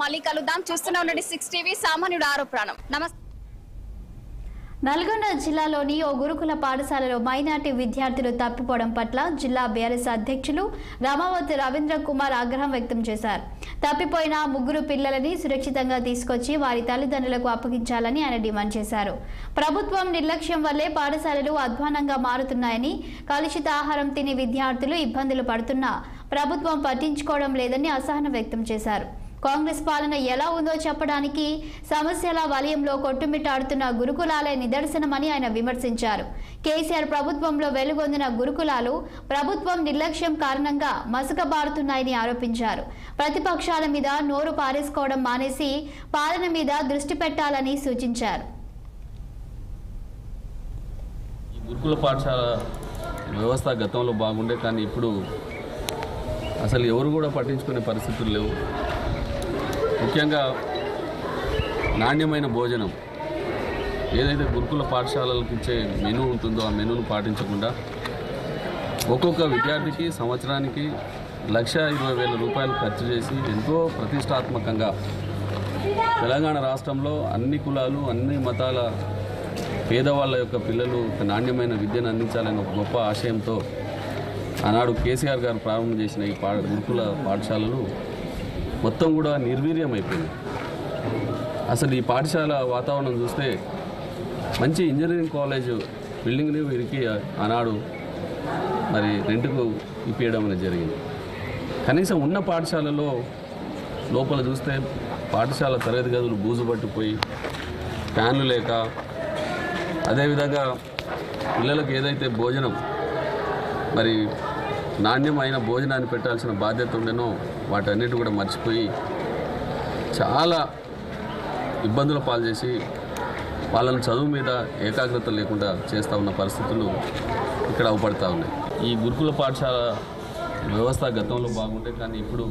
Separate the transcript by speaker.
Speaker 1: మళ్ళీ కలుద్దాం. చూస్తూనే ఉండండి 6 టీవీ. సామాన్యుడు ఆరో ప్రాణం. నమస్తే.
Speaker 2: నల్గొండ జిల్లాలోని ఓ గురుకుల పాఠశాలలో మైనార్టీ విద్యార్థులు తప్పిపోవడం పట్ల జిల్లా బీఆర్ఎస్ అధ్యక్షులు రామావతి రవీంద్ర కుమార్ ఆగ్రహం వ్యక్తం చేశారు. తప్పిపోయిన 3 పిల్లలని సురక్షితంగా తీసుకొచ్చి వారి తల్లిదండ్రులకు అప్పగించాలని ఆయన డిమాండ్ చేశారు. ప్రభుత్వం నిర్లక్ష్యం వల్లే పాఠశాలలు అధ్వానంగా మారుతున్నాయని, కలుషిత ఆహారం తిని విద్యార్థులు ఇబ్బందులు పడుతున్నా ప్రభుత్వం పట్టించుకోవడం లేదని అసహనం వ్యక్తం చేశారు. కాంగ్రెస్ పాలన ఎలా ఉందో చెప్పడానికి సమస్యల వలయంలో కొట్టుమిట్టాడుతున్న గురుకులాలే నిదర్శనమని ఆయన విమర్శించారు. కేసీఆర్ ప్రభుత్వంలో వెలుగొందిన గురుకులాలు ప్రభుత్వం నిర్లక్ష్యం కారణంగా మసకబారుతున్నాయని ఆరోపించారు. ప్రతిపక్షాల మీద నోరు పారేసుకోవడం మానేసి పాలన మీద దృష్టి పెట్టాలని సూచించారు.
Speaker 3: గురుకుల పాఠశాల వ్యవస్థ గతంలో బాగుండే, కానీ ఇప్పుడు అసలు ఎవరు కూడా పట్టించుకునే పరిస్థితులు లేవు. ముఖ్యంగా నాణ్యమైన భోజనం ఏదైతే గురుకుల పాఠశాలలకు ఇచ్చే మెనూ ఉంటుందో ఆ మెనూను పాటించకుండా ఒక్కొక్క విద్యార్థికి సంవత్సరానికి 1,20,000 రూపాయలు ఖర్చు చేసి ఎంతో ప్రతిష్టాత్మకంగా తెలంగాణ రాష్ట్రంలో అన్ని కులాలు అన్ని మతాల పేదవాళ్ళ యొక్క పిల్లలు నాణ్యమైన విద్యను అందించాలనే ఒక గొప్ప ఆశయంతో ఆనాడు కేసీఆర్ గారు ప్రారంభం చేసిన ఈ గురుకుల పాఠశాలలు మొత్తం కూడా నిర్వీర్యం అయిపోయింది. అసలు ఈ పాఠశాల వాతావరణం చూస్తే మంచి ఇంజనీరింగ్ కాలేజ్ బిల్డింగ్ని వీరికి ఆనాడు మరి రెంట్కు ఇప్పించడం అనేది జరిగింది. కనీసం ఉన్న పాఠశాలలో లోపల చూస్తే పాఠశాల తరగతి గదులు బూజు పట్టిపోయి ఫ్యాన్లు లేక, అదేవిధంగా పిల్లలకు ఏదైతే భోజనం మరి నాణ్యమైన భోజనాన్ని పెట్టాల్సిన బాధ్యత ఉండేనో వాటన్నిటి కూడా మర్చిపోయి చాలా ఇబ్బందుల పాలు చేసి వాళ్ళని చదువు మీద ఏకాగ్రత లేకుండా చేస్తూ ఉన్న పరిస్థితులు ఇక్కడ అవపడతా ఉన్నాయి. ఈ గురుకుల పాఠశాల వ్యవస్థ గతంలో బాగుంటే, కానీ ఇప్పుడు